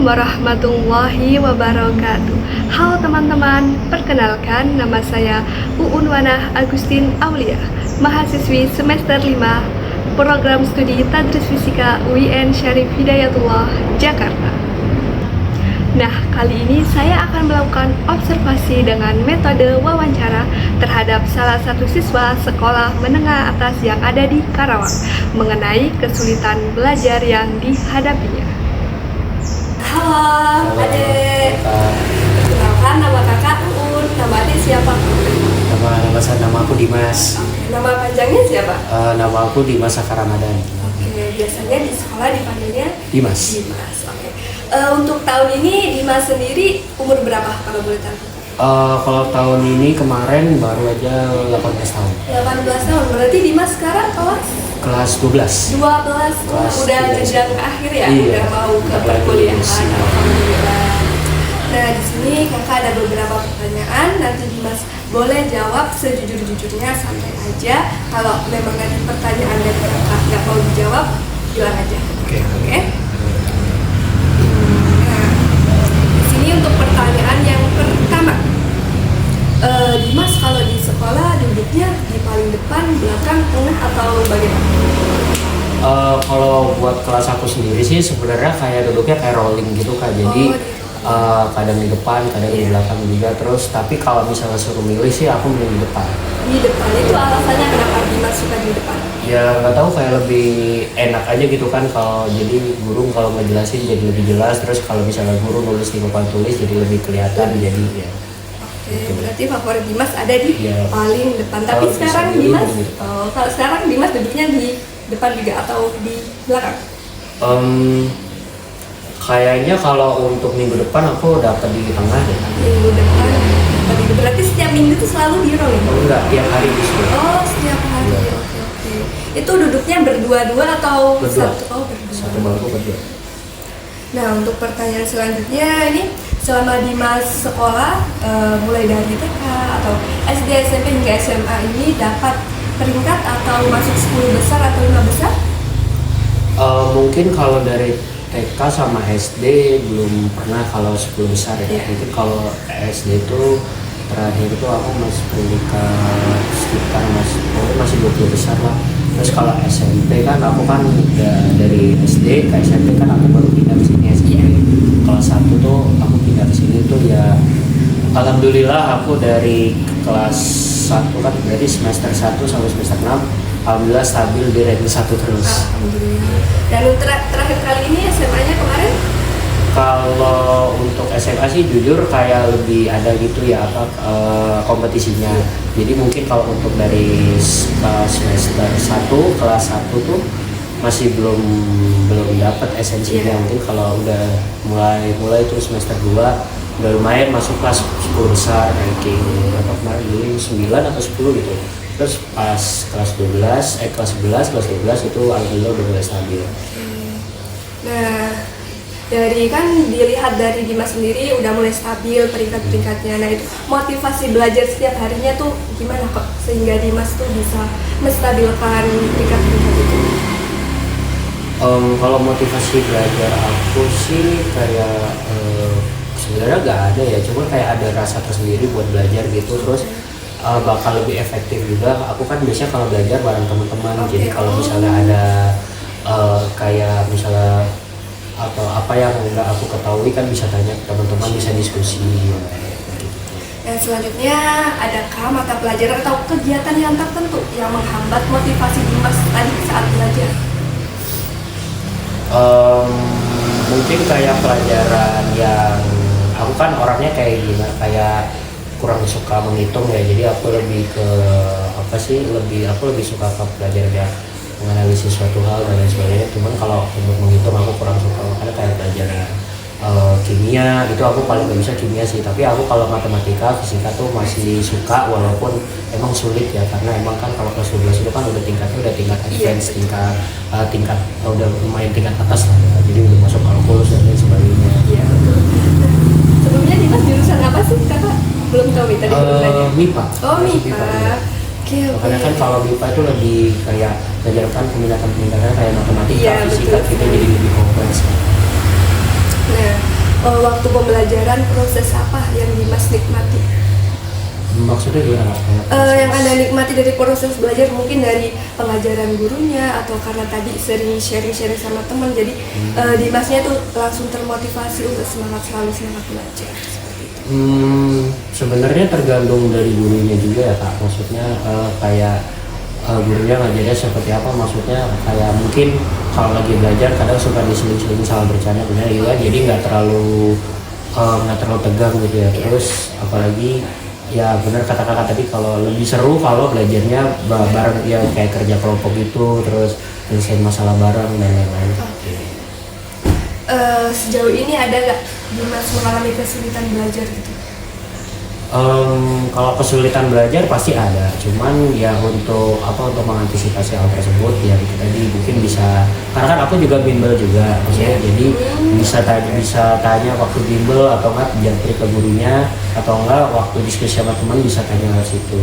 warahmatullahi wabarakatuh. Halo teman-teman, perkenalkan nama saya Uun Wanah Agustin Aulia, mahasiswi semester 5 Program Studi Tadris Fisika UIN Syarif Hidayatullah, Jakarta. Nah, kali ini saya akan melakukan observasi dengan metode wawancara terhadap salah satu siswa sekolah menengah atas yang ada di Karawang mengenai kesulitan belajar yang dihadapinya. Halo, Adek. Perkenalkan, nama kakak Uun. Nama adik siapa? Nama aku Dimas. Oke, nama panjangnya siapa? Nama aku Dimas Saka Ramadan. Oke, biasanya di sekolah dipanggilnya Dimas. Dimas. Oke. Untuk tahun ini Dimas sendiri umur berapa kalau boleh tahu? Kalau tahun ini kemarin baru aja 18 tahun. 18 tahun. Berarti Dimas sekarang Kelas 12. 12. Kelas Udah 12. jenjang akhir ya? Iya. Udah mau ke Bentar lagi perkuliahan. lulus. Alhamdulillah. Nah, di sini kakak ada beberapa pertanyaan. Nanti Dimas boleh jawab sejujur-jujurnya, santai aja. Kalau memang nanti pertanyaan dari kakak nggak mau dijawab, bilang aja. Oke. Oke? Nah, di sini untuk pertanyaan yang pertama. Dimas kalau di sekolah duduknya di paling depan, belakang, tengah, atau bagaimana? Kalau buat kelas aku sendiri sih sebenarnya kayak duduknya kayak rolling gitu Kak. Jadi kadang di depan, kadang di belakang juga. Terus tapi kalau misalnya suruh milih sih aku milih di depan. Di depan itu alasannya kenapa Dimas suka di depan? Ya nggak tahu, kayak lebih enak aja gitu kan, kalau jadi guru kalau ngejelasin jadi lebih jelas. Terus kalau misalnya guru nulis di papan tulis jadi lebih kelihatan. Jadi ya. Oke, berarti favorit Dimas ada di paling depan. Tapi Kalau sekarang bisa Dimas, milih di depan. kalau sekarang Dimas duduknya di depan juga atau di belakang? Kayaknya kalau untuk minggu depan aku dapat di tengah deh. Minggu depan. Berarti setiap minggu itu selalu di rolling? Oh, enggak, tiap hari di sini. Oh, setiap hari. Iya. Oke. Itu duduknya berdua-dua atau Berdua. satu? Oh, berdua. Satu bangku berdua. Nah, untuk pertanyaan selanjutnya ini, selama Dimas sekolah mulai dari TK atau SD, SMP hingga SMA ini dapat peringkat atau masuk 10 besar atau 5 besar? Mungkin kalau dari TK sama SD belum pernah kalau 10 besar ya. Mungkin kalau SD itu terakhir itu aku masih peringkat sekitar masih 20 besar lah. Terus kalau SMP kan aku kan udah dari SD ke SMP kan aku baru pindah ke sini SMP. Kelas 1 tuh aku pindah ke sini tuh ya alhamdulillah aku dari kelas 1 kan berarti semester 1 sampai semester 6 alhamdulillah stabil di ranking 1 terus. Alhamdulillah. Dan terakhir kali ini SMA-nya kemarin? Kalau untuk SMA sih jujur kayak lebih ada gitu ya kompetisinya. Jadi mungkin kalau untuk dari semester 1 kelas 1 tuh masih belum dapat esensinya. Mungkin kalau udah mulai terus semester 2 udah lumayan masuk kelas 10 besar, ranking berapa kemarin dulu 9 atau 10 gitu. Terus pas kelas 11 itu alhamdulillah udah mulai stabil. Nah, dari kan dilihat dari Dimas sendiri udah mulai stabil peringkat-peringkatnya. Nah, itu motivasi belajar setiap harinya tuh gimana kok sehingga Dimas tuh bisa menstabilkan peringkat-peringkat itu? Kalau motivasi belajar aku sih kayak sebenarnya nggak ada ya, cuma kayak ada rasa tersendiri buat belajar gitu. Terus bakal lebih efektif juga. Aku kan biasanya kalau belajar bareng teman-teman. Jadi kalau misalnya ada kayak misalnya atau apa yang nggak aku ketahui kan bisa tanya ke teman-teman, bisa diskusi. Dan selanjutnya, adakah mata pelajaran atau kegiatan yang tertentu yang menghambat motivasi Dimas tadi saat belajar? Mungkin kayak pelajaran yang aku kan orangnya kayak gimana, kayak kurang suka menghitung ya. Jadi aku lebih ke aku lebih suka ke pelajaran yang menganalisis suatu hal dan lain sebagainya. Cuman kalau untuk menghitung aku kurang suka, makanya kayak pelajaran kimia itu aku paling gak bisa kimia sih. Tapi aku kalau matematika, fisika tuh masih suka, walaupun emang sulit ya, karena emang kan kalau kelas 12 itu kan udah tingkat advance, tingkat udah lumayan tingkat atas lah ya. Jadi udah masuk kalkulus dan lain sebagainya. Iya, betul. Sebelumnya Dimas jurusan apa sih kakak? Belum tahu nih tadi belum tanya. MIPA. Oh, MIPA. Ya. Oke. Makanya kan kalau MIPA itu lebih kayak mengajarkan peminatan kayak matematika, fisika, betul. itu jadi lebih kompleks. Nah, waktu pembelajaran proses apa yang Dimas nikmati? Maksudnya gimana? Yang Anda nikmati dari proses belajar, mungkin dari pengajaran gurunya atau karena tadi sering sharing-sharing sama teman, jadi Dimasnya tuh langsung termotivasi untuk selalu semangat belajar. Sebenarnya tergantung dari gurunya juga ya Kak. Maksudnya kayak gurunya ngajarnya seperti apa, maksudnya kayak mungkin kalau lagi belajar kadang suka diseling-seling sama bercanda benar juga, jadi nggak terlalu tegang gitu ya. Terus apalagi ya benar kata kakak tadi, kalau lebih seru kalau belajarnya bareng ya, kayak kerja kelompok gitu, terus nyelesain masalah bareng dan lain-lain. Sejauh ini ada nggak Dimas mengalami kesulitan belajar gitu? Kalau kesulitan belajar pasti ada, cuman ya untuk mengantisipasi hal tersebut ya itu tadi mungkin bisa, karena kan aku juga bimbel juga maksudnya, jadi bisa tanya waktu bimbel atau enggak japri ke gurunya, atau enggak waktu diskusi sama teman bisa tanya ke situ.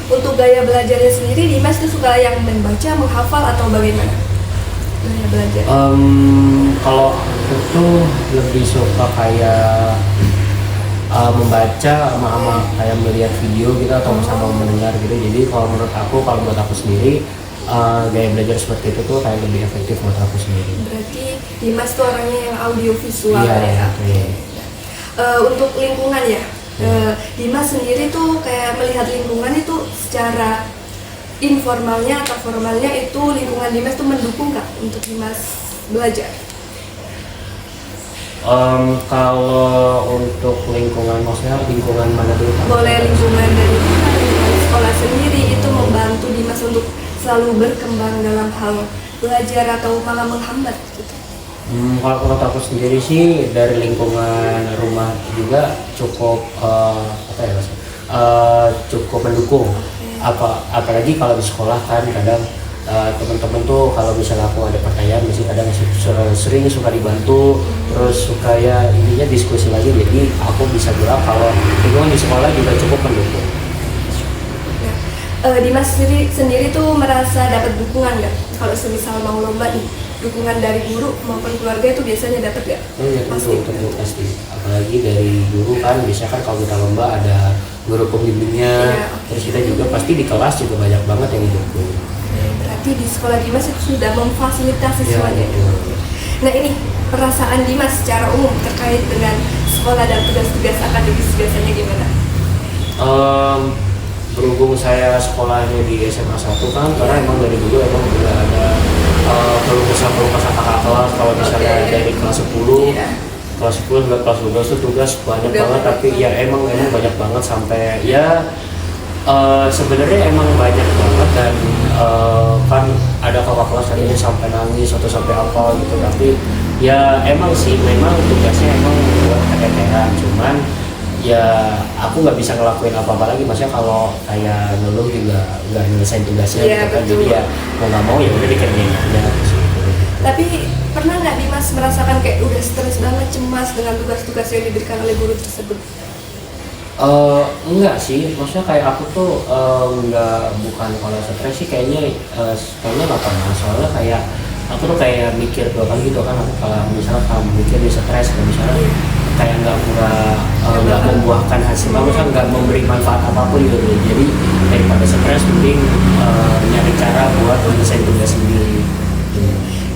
Untuk gaya belajarnya sendiri, Dimas tuh suka yang membaca, menghafal atau bagaimana gaya belajar? Kalau aku tuh lebih suka kayak membaca sama kayak melihat video gitu atau sama mendengar gitu. Jadi kalau buat aku sendiri gaya belajar seperti itu tuh kayak lebih efektif buat aku sendiri. Berarti Dimas tuh orangnya yang audio visual ya. Okay. Untuk lingkungan ya, Dimas sendiri tuh kayak melihat lingkungan itu secara informalnya atau formalnya, itu lingkungan Dimas tuh mendukung nggak untuk Dimas belajar? Kalau untuk lingkungan, maksudnya lingkungan mana dulu? Boleh lingkungan dari lingkungan sekolah sendiri itu membantu Dimas untuk selalu berkembang dalam hal belajar atau malah menghambat gitu. Kalau menurut aku sendiri sih dari lingkungan rumah juga cukup cukup mendukung. Apalagi kalau di sekolah kan kadang teman-teman tuh kalau misalnya aku ada pertanyaan masih kadang sering suka dibantu, terus suka ya ininya diskusi lagi, jadi aku bisa bilang kalau lingkungan di sekolah juga cukup mendukung. Dimas sendiri tuh merasa dapat dukungan nggak kalau semisal mau lomba nih, dukungan dari guru maupun keluarga itu biasanya dapat nggak? Iya tentu pasti, apalagi dari guru kan biasanya kan kalau kita lomba ada guru pembimbingnya, terus kita juga pasti di kelas juga banyak banget yang didukung. Berarti di sekolah Dimas itu sudah memfasilitasi semuanya. Nah ini perasaan Dimas secara umum terkait dengan sekolah dan tugas-tugas akademis biasanya gimana? Berhubung saya sekolahnya di SMA 1 kan, karena emang dari dulu emang udah ada keluh-kesah kakak kelas, kalau misalnya dari kelas 10 kelas 10 hingga kelas 12 itu tugas banyak banget, tapi ya emang banyak banget sampai ya sebenarnya emang banyak banget, dan kan ada kakak kelas tadinya sampai nangis atau sampai apa gitu, tapi ya emang sih memang tugasnya emang buat keteteran, cuman ya aku nggak bisa ngelakuin apa-apa lagi, maksudnya kalau kayak ngeluh juga nggak nyelesain tugasnya gitu kan, jadi ya mau nggak mau ya udah dikerjain aja gitu. Tapi pernah nggak Dimas merasakan kayak udah stres banget, cemas dengan tugas-tugas yang diberikan oleh guru tersebut? Enggak sih, maksudnya kayak aku tuh bukan kalau stres sih kayaknya nggak pernah, soalnya kayak aku tuh kayak mikir dua kali gitu kan, aku kalau misalnya kamu mikir di stres, kalau misalnya kayak nggak membuahkan hasil, misalnya nggak memberi manfaat apapun gitu, jadi daripada stres mending nyari cara buat menyelesaikan tugas sendiri.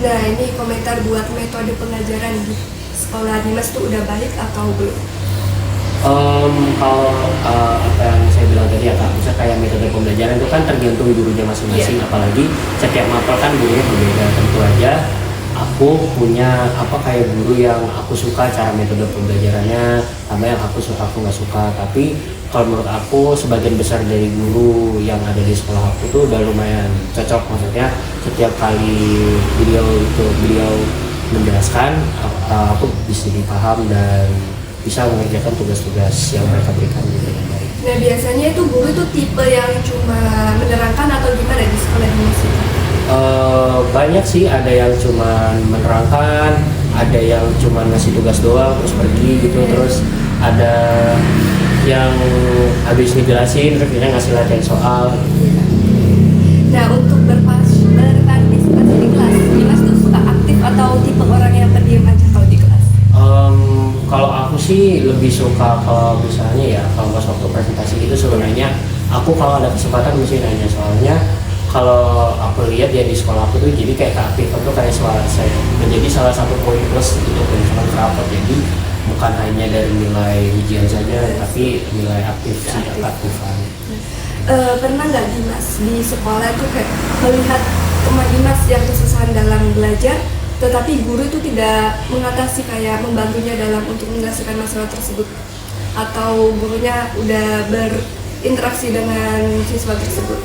Nah ini komentar buat metode pengajaran di sekolah Dimas tuh udah baik atau belum? Kalau apa yang saya bilang tadi ya Kak, misalnya kayak metode pembelajaran itu kan tergantung gurunya masing-masing, apalagi setiap mapel kan gurunya berbeda. Tentu aja aku punya kayak guru yang aku suka cara metode pembelajarannya, sama yang aku nggak suka. Tapi kalau menurut aku sebagian besar dari guru yang ada di sekolah aku tuh udah lumayan cocok, maksudnya setiap kali beliau menjelaskan aku bisa dipaham dan bisa mengerjakan tugas-tugas yang mereka berikan gitu dengan baik. Nah biasanya itu guru itu tipe yang cuma menerangkan atau gimana di sekolah Dimas itu? Banyak sih, ada yang cuma menerangkan, ada yang cuma ngasih tugas doang terus pergi gitu, terus ada yang habis ngejelasin terus dia ngasih latihan soal. Nah untuk berpartisipasi di kelas, Dimas tuh suka aktif atau tipe orang yang pendiam aja kalau di kelas? Kalau aku sih lebih suka kalau misalnya ya kalau pas waktu presentasi itu sebenarnya aku kalau ada kesempatan mesti nanya, soalnya kalau aku lihat ya di sekolah aku tuh jadi kayak keaktifan tuh kayak suara saya menjadi salah satu poin plus gitu misalkan rapot. Jadi bukan hanya dari nilai ujian saja tapi nilai aktif sih, keaktifan. Pernah nggak Dimas di sekolah itu kayak melihat teman Dimas yang kesusahan dalam belajar, tetapi guru itu tidak mengatasi kayak membantunya dalam untuk menyelesaikan masalah tersebut, atau gurunya udah berinteraksi dengan siswa tersebut?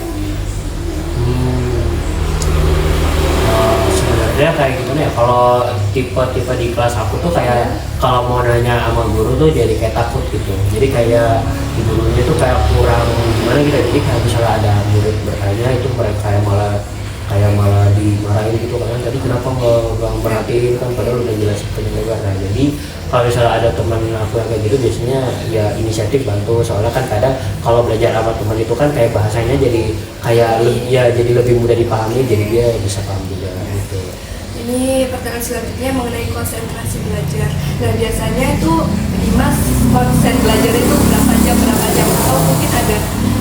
Sebenarnya kayak gimana ya, kalau tipe-tipe di kelas aku tuh kayak kalau mau nanya sama guru tuh jadi kayak takut gitu. Jadi kayak di gurunya tuh kayak kurang gimana gitu. Jadi kayak misalnya ada murid bertanya itu mereka kayak malah dimarahin gitu kan, tadi kenapa nggak merhatiin kan padahal udah jelasin penjelasan. Nah jadi kalau misalnya ada teman aku yang kayak gitu biasanya ya inisiatif bantu, soalnya kan kadang kalau belajar sama teman itu kan kayak bahasanya jadi kayak ya jadi lebih mudah dipahami, jadi dia bisa paham juga gitu. Ini pertanyaan selanjutnya mengenai konsentrasi belajar. Nah biasanya itu Dimas konsen belajar itu berapa jam atau mungkin ada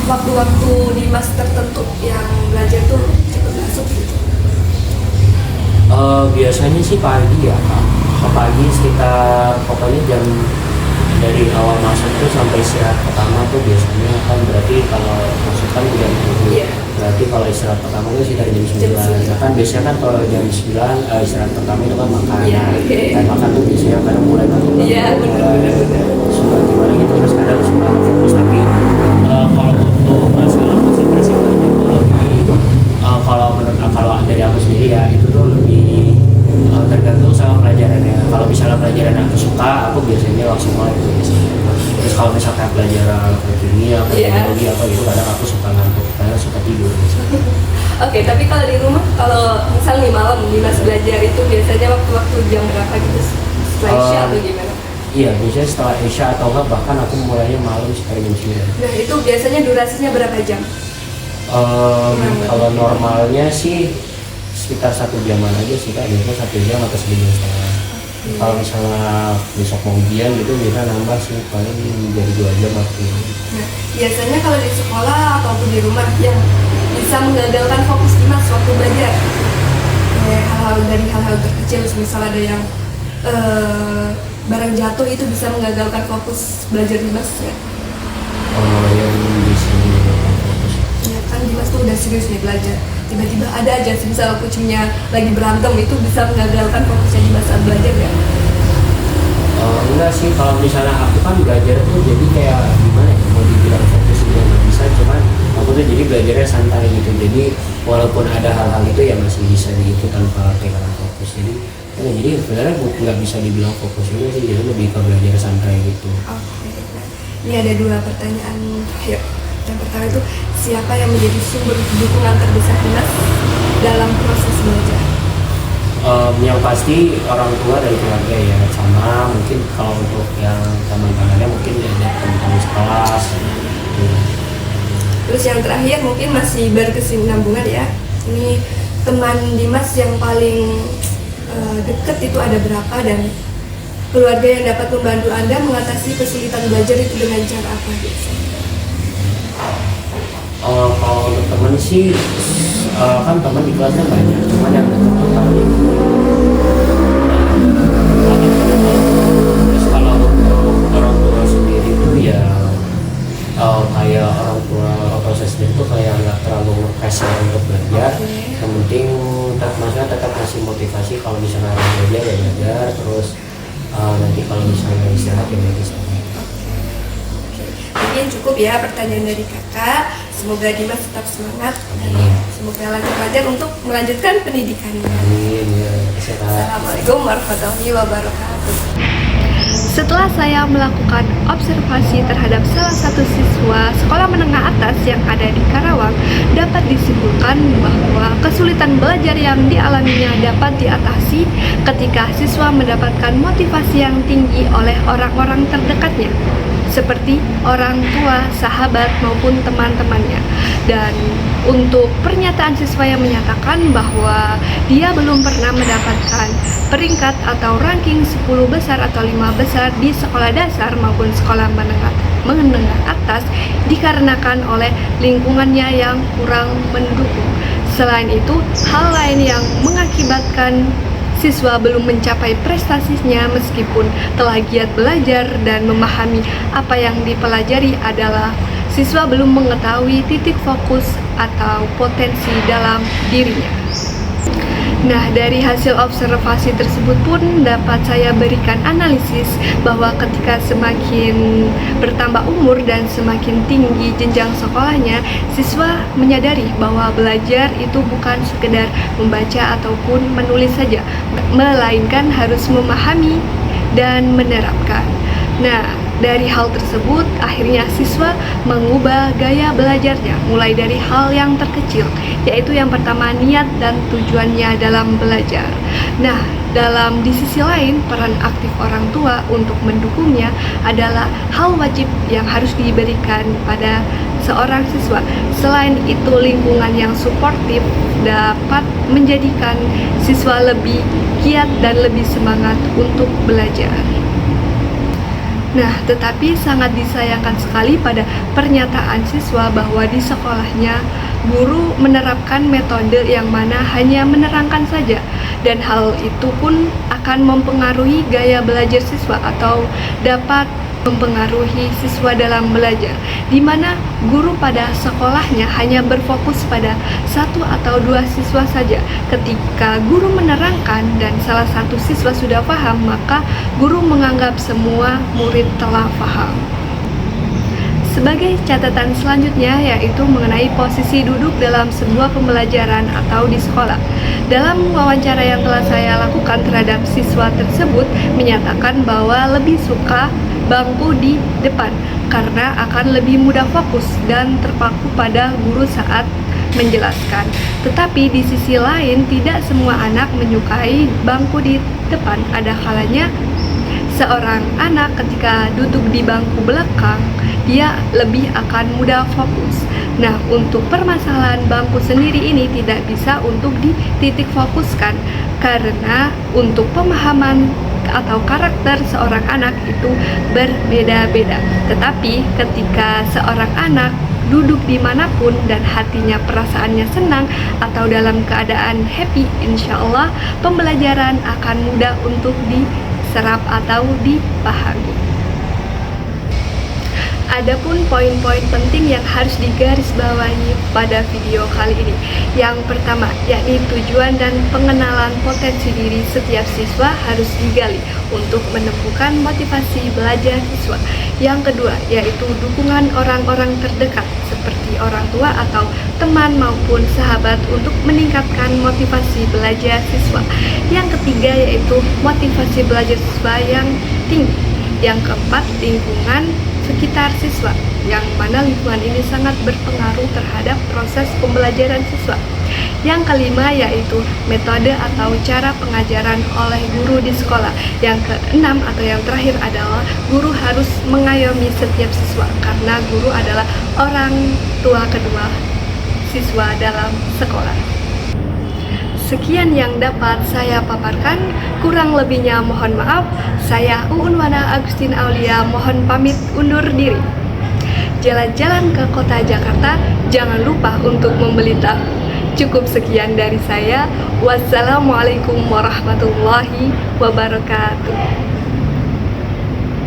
waktu-waktu Dimas tertentu yang belajar tuh cepet masuk gitu? Biasanya sih pagi ya Kak. Pagi sekitar pokoknya jam dari awal masuk tuh sampai istirahat pertama tuh biasanya kan berarti kalau masuk kan jam 7. Berarti kalau istirahat pertama itu sekitar jam 9. Nah kan biasanya kan kalau jam 9 istirahat pertama itu kan makan. Dan makan tuh biasanya kadang mulai ngantuk. Iya benar. Suka gimana gitu, terus kadang suka fokus. Tapi kalau untuk masalah konsentrasi belajar itu lebih kalau dari aku sendiri ya itu tuh lebih tergantung sama pelajarannya. Kalau misalnya pelajaran aku suka, aku biasanya langsung mulai itu biasanya. Terus kalau misalkan pelajaran kimia, biologi apa gitu, kadang aku suka ngantuk, kadang suka tidur. Oke, tapi kalau di rumah, kalau misal nih malam Dimas belajar itu biasanya waktu-waktu jam berapa gitu? Setelah Isya atau gimana? Iya, biasanya setelah Isya atau enggak bahkan aku mulainya malam sekitar jam 9. Nah itu biasanya durasinya berapa jam? Kalau normalnya sih sekitar 1 jaman aja sih Kak, biasanya 1 jam atau 1,5 jam. Kalau misalnya besok mau ujian gitu biasanya nambah sih, paling jadi 2 jam waktu. Nah, biasanya kalau di sekolah ataupun di rumah yang bisa menggagalkan fokus Dimas waktu belajar, hal-hal terkecil, misal ada yang barang jatuh itu bisa menggagalkan fokus belajar Dimas ya? Yang bisa menggagalkan fokus. Ya kan Dimas tuh udah serius nih belajar, tiba-tiba ada aja misal kucingnya lagi berantem, itu bisa menggagalkan fokusnya Dimas saat belajar ya? Enggak sih, kalau misalnya aku kan belajar tuh jadi kayak gimana ya, mau dibilang fokus juga nggak bisa, cuman aku tuh jadi belajarnya santai gitu. Jadi walaupun ada hal-hal itu ya masih bisa diikuti tanpa kehilangan fokus. Jadi sebenarnya nggak bisa dibilang fokus juga sih, jadi lebih ke belajar santai gitu. Oke, nah, ini ada 2 pertanyaan terakhir. Yang pertama itu, siapa yang menjadi sumber dukungan terbesar Dimas dalam proses belajar? Yang pasti orang tua dari keluarga ya, sama mungkin kalau untuk yang teman-temannya mungkin ya teman-teman sekelas gitu. Terus yang terakhir mungkin masih berkesinambungan ya, ini teman Dimas yang paling deket itu ada berapa, dan keluarga yang dapat membantu Anda mengatasi kesulitan belajar itu dengan cara apa biasanya? Kalau untuk temen sih kan teman di kelasnya banyak, cuman yang dekat tuh paling terus kalau untuk orang tua sendiri tuh ya kayak orang tua proses sendiri tuh kayak nggak terlalu pressure untuk belajar. Yang penting maksudnya tetap kasih motivasi, kalau misalnya belajar ya belajar, terus nanti kalau misalnya istirahat ya istirahat. Mungkin cukup ya pertanyaan dari kakak. Semoga Dimas tetap semangat dan semoga lancar untuk melanjutkan pendidikannya. Amin ya. Assalamualaikum warahmatullahi wabarakatuh. Setelah saya melakukan observasi terhadap salah satu siswa sekolah menengah atas yang ada di Karawang, dapat disimpulkan bahwa kesulitan belajar yang dialaminya dapat diatasi ketika siswa mendapatkan motivasi yang tinggi oleh orang-orang terdekatnya. seperti orang tua, sahabat, maupun teman-temannya. Dan untuk pernyataan siswa yang menyatakan bahwa dia belum pernah mendapatkan peringkat atau ranking 10 besar atau 5 besar di sekolah dasar maupun sekolah menengah atas dikarenakan oleh lingkungannya yang kurang mendukung. Selain itu, hal lain yang mengakibatkan siswa belum mencapai prestasinya meskipun telah giat belajar dan memahami apa yang dipelajari adalah siswa belum mengetahui titik fokus atau potensi dalam dirinya. Nah, dari hasil observasi tersebut pun dapat saya berikan analisis bahwa ketika semakin bertambah umur dan semakin tinggi jenjang sekolahnya, siswa menyadari bahwa belajar itu bukan sekedar membaca ataupun menulis saja, melainkan harus memahami dan menerapkan. Nah, dari hal tersebut, akhirnya siswa mengubah gaya belajarnya, mulai dari hal yang terkecil, yaitu yang pertama niat dan tujuannya dalam belajar. Nah, di sisi lain, peran aktif orang tua untuk mendukungnya adalah hal wajib yang harus diberikan pada seorang siswa. Selain itu, lingkungan yang suportif dapat menjadikan siswa lebih giat dan lebih semangat untuk belajar. Nah, tetapi sangat disayangkan sekali pada pernyataan siswa bahwa di sekolahnya guru menerapkan metode yang mana hanya menerangkan saja, dan hal itu pun akan mempengaruhi gaya belajar siswa atau dapat mempengaruhi siswa dalam belajar, di mana guru pada sekolahnya hanya berfokus pada satu atau dua siswa saja. Ketika guru menerangkan dan salah satu siswa sudah paham, maka guru menganggap semua murid telah paham. Sebagai catatan selanjutnya yaitu mengenai posisi duduk dalam sebuah pembelajaran atau di sekolah. Dalam wawancara yang telah saya lakukan terhadap siswa tersebut menyatakan bahwa lebih suka bangku di depan karena akan lebih mudah fokus dan terpaku pada guru saat menjelaskan. Tetapi di sisi lain, tidak semua anak menyukai bangku di depan. Ada kalanya seorang anak ketika duduk di bangku belakang, dia lebih akan mudah fokus. Nah, untuk permasalahan bangku sendiri ini tidak bisa untuk dititik fokuskan karena untuk pemahaman atau karakter seorang anak itu berbeda-beda. Tetapi ketika seorang anak duduk dimanapun dan hatinya perasaannya senang atau dalam keadaan happy, insya Allah pembelajaran akan mudah untuk diserap atau dipahami. Adapun poin-poin penting yang harus digarisbawahi pada video kali ini. Yang pertama, yakni tujuan dan pengenalan potensi diri setiap siswa harus digali untuk menemukan motivasi belajar siswa. Yang kedua, yaitu dukungan orang-orang terdekat seperti orang tua atau teman maupun sahabat untuk meningkatkan motivasi belajar siswa. Yang ketiga, yaitu motivasi belajar siswa yang tinggi. Yang keempat, lingkungan sekitar siswa, yang mana lingkungan ini sangat berpengaruh terhadap proses pembelajaran siswa. Yang kelima, yaitu metode atau cara pengajaran oleh guru di sekolah. Yang keenam atau yang terakhir adalah guru harus mengayomi setiap siswa karena guru adalah orang tua kedua siswa dalam sekolah. Sekian yang dapat saya paparkan, kurang lebihnya mohon maaf. Saya Uunwana Agustin Aulia mohon pamit undur diri. Jalan-jalan ke kota Jakarta, jangan lupa untuk membeli tahu. Cukup sekian dari saya. Wassalamualaikum warahmatullahi wabarakatuh.